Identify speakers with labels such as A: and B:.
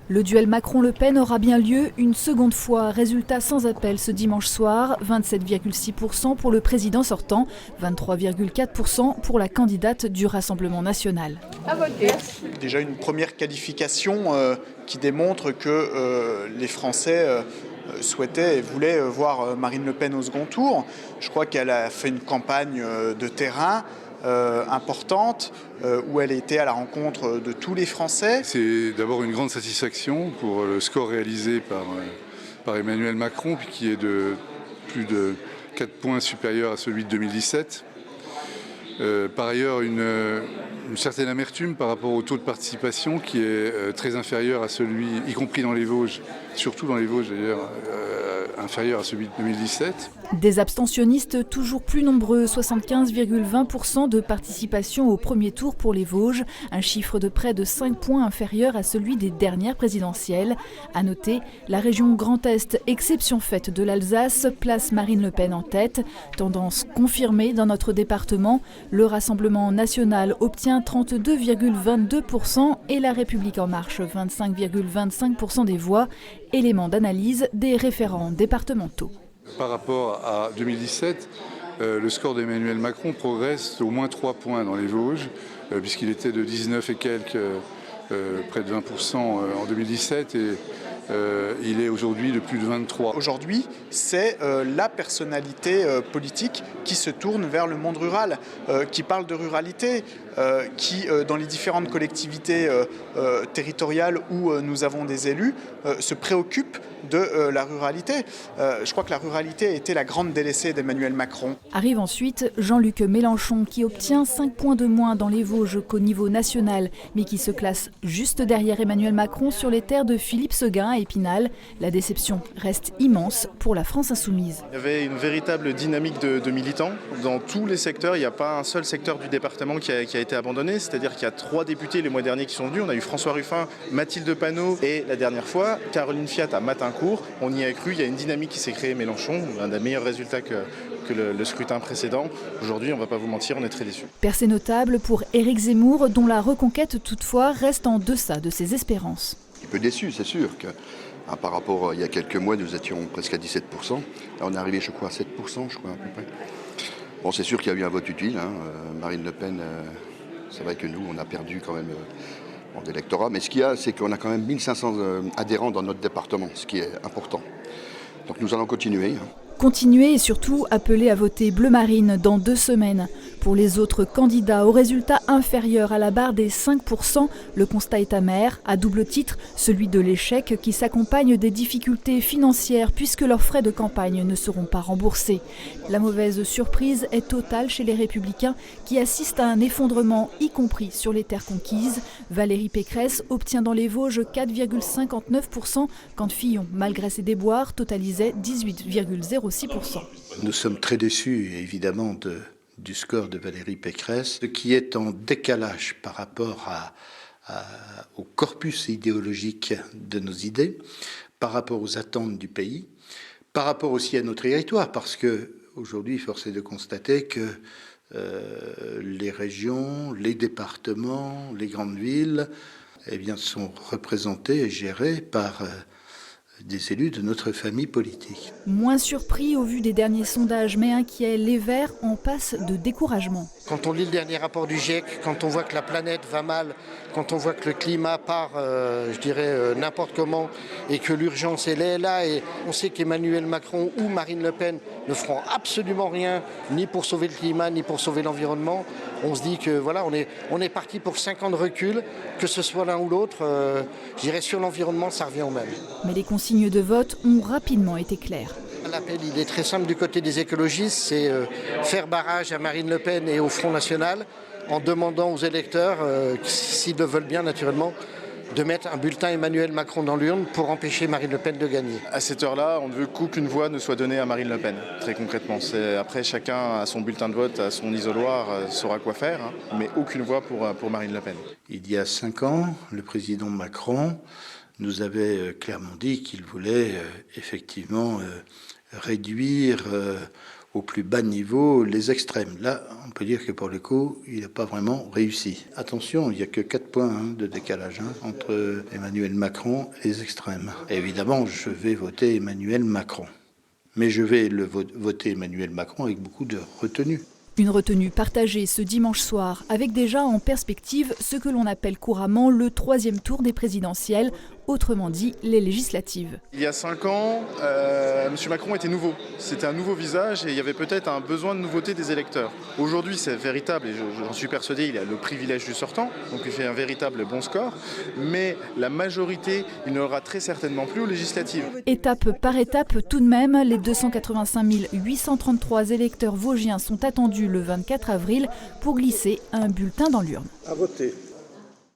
A: Le duel Macron-Le Pen aura bien lieu une seconde fois. Résultat sans appel ce dimanche soir, 27,6% pour le président sortant, 23,4% pour la candidate du Rassemblement national.
B: Déjà une première qualification qui démontre que les Français souhaitaient et voulaient voir Marine Le Pen au second tour. Je crois qu'elle a fait une campagne de terrain importante où elle était à la rencontre de tous les Français.
C: C'est d'abord une grande satisfaction pour le score réalisé par Emmanuel Macron, qui est de plus de 4 points supérieur à celui de 2017. Par ailleurs, une certaine amertume par rapport au taux de participation qui est très inférieur à celui, y compris dans les Vosges, surtout dans les Vosges d'ailleurs, inférieur à celui de 2017.
A: Des abstentionnistes toujours plus nombreux, 75,20% de participation au premier tour pour les Vosges, un chiffre de près de 5 points inférieur à celui des dernières présidentielles. À noter, la région Grand Est, exception faite de l'Alsace, place Marine Le Pen en tête. Tendance confirmée dans notre département, le Rassemblement national obtient 32,22% et la République en marche 25,25% des voix. Élément d'analyse des référents départementaux.
C: Par rapport à 2017, le score d'Emmanuel Macron progresse au moins 3 points dans les Vosges, puisqu'il était de 19 et quelques, près de 20% en 2017, et il est aujourd'hui de plus de 23.
B: Aujourd'hui, c'est la personnalité politique qui se tourne vers le monde rural, qui parle de ruralité, qui, dans les différentes collectivités territoriales où nous avons des élus, se préoccupe de la ruralité. Je crois que la ruralité a été la grande délaissée d'Emmanuel Macron.
A: Arrive ensuite Jean-Luc Mélenchon qui obtient 5 points de moins dans les Vosges qu'au niveau national, mais qui se classe juste derrière Emmanuel Macron sur les terres de Philippe Séguin à Épinal. La déception reste immense pour la France insoumise.
D: Il y avait une véritable dynamique de militants. Dans tous les secteurs, il n'y a pas un seul secteur du département qui a été abandonné. C'est-à-dire qu'il y a 3 députés les mois derniers qui sont venus. On a eu François Ruffin, Mathilde Panot et la dernière fois, Caroline Fiat à Matincourt. On y a cru, il y a une dynamique qui s'est créée Mélenchon, un des meilleurs résultats que le scrutin précédent. Aujourd'hui, on ne va pas vous mentir, on est très déçus.
A: Percée notable pour Éric Zemmour, dont la reconquête toutefois reste en deçà de ses espérances.
E: Un peu déçu, c'est sûr que par rapport à il y a quelques mois, nous étions presque à 17%. Là, on est arrivé, je crois, à 7%, je crois, à peu près. Bon, c'est sûr qu'il y a eu un vote utile. Marine Le Pen, c'est vrai que nous, on a perdu quand même d'électorat. Mais ce qu'il y a, c'est qu'on a quand même 1500 adhérents dans notre département, ce qui est important. Donc nous allons continuer.
A: Continuer et surtout appeler à voter bleu marine dans 2 semaines. Pour les autres candidats au résultat inférieur à la barre des 5%, le constat est amer, à double titre, celui de l'échec qui s'accompagne des difficultés financières puisque leurs frais de campagne ne seront pas remboursés. La mauvaise surprise est totale chez les Républicains qui assistent à un effondrement, y compris sur les terres conquises. Valérie Pécresse obtient dans les Vosges 4,59% quand Fillon, malgré ses déboires, totalisait 18,06%.
F: Nous sommes très déçus, évidemment, du score de Valérie Pécresse, qui est en décalage par rapport au corpus idéologique de nos idées, par rapport aux attentes du pays, par rapport aussi à nos territoires, parce que aujourd'hui, force est de constater que les régions, les départements, les grandes villes, eh bien, sont représentés et gérés par des élus de notre famille politique.
A: Moins surpris au vu des derniers sondages, mais inquiets, les Verts en passent de découragement.
G: Quand on lit le dernier rapport du GIEC, quand on voit que la planète va mal, quand on voit que le climat part, n'importe comment, et que l'urgence elle est là, et on sait qu'Emmanuel Macron ou Marine Le Pen ne feront absolument rien, ni pour sauver le climat, ni pour sauver l'environnement, on se dit que voilà, on est parti pour 5 ans de recul, que ce soit l'un ou l'autre, sur l'environnement, ça revient au même.
A: Mais les consignes de vote ont rapidement été claires.
G: L'appel, il est très simple du côté des écologistes, c'est faire barrage à Marine Le Pen et au Front National en demandant aux électeurs, s'ils le veulent bien naturellement, de mettre un bulletin Emmanuel Macron dans l'urne pour empêcher Marine Le Pen de gagner.
D: À cette heure-là, on ne veut qu'aucune voix ne soit donnée à Marine Le Pen, très concrètement. Après, chacun a son bulletin de vote, a son isoloir, saura quoi faire, mais aucune voix pour Marine Le Pen.
F: Il y a 5 ans, le président Macron nous avait clairement dit qu'il voulait effectivement réduire au plus bas niveau les extrêmes. Là, on peut dire que pour le coup, il n'a pas vraiment réussi. Attention, il n'y a que 4 points de décalage entre Emmanuel Macron et les extrêmes. Et évidemment, je vais voter Emmanuel Macron. Mais je vais voter Emmanuel Macron avec beaucoup de retenue.
A: Une retenue partagée ce dimanche soir, avec déjà en perspective ce que l'on appelle couramment le 3e tour des présidentielles, autrement dit les législatives.
D: Il y a 5 ans, M. Macron était nouveau. C'était un nouveau visage et il y avait peut-être un besoin de nouveauté des électeurs. Aujourd'hui, c'est véritable et j'en suis persuadé, il a le privilège du sortant, donc il fait un véritable bon score. Mais la majorité, il n'aura très certainement plus aux législatives.
A: Étape par étape, tout de même, les 285 833 électeurs vosgiens sont attendus le 24 avril pour glisser un bulletin dans l'urne.
F: À voter.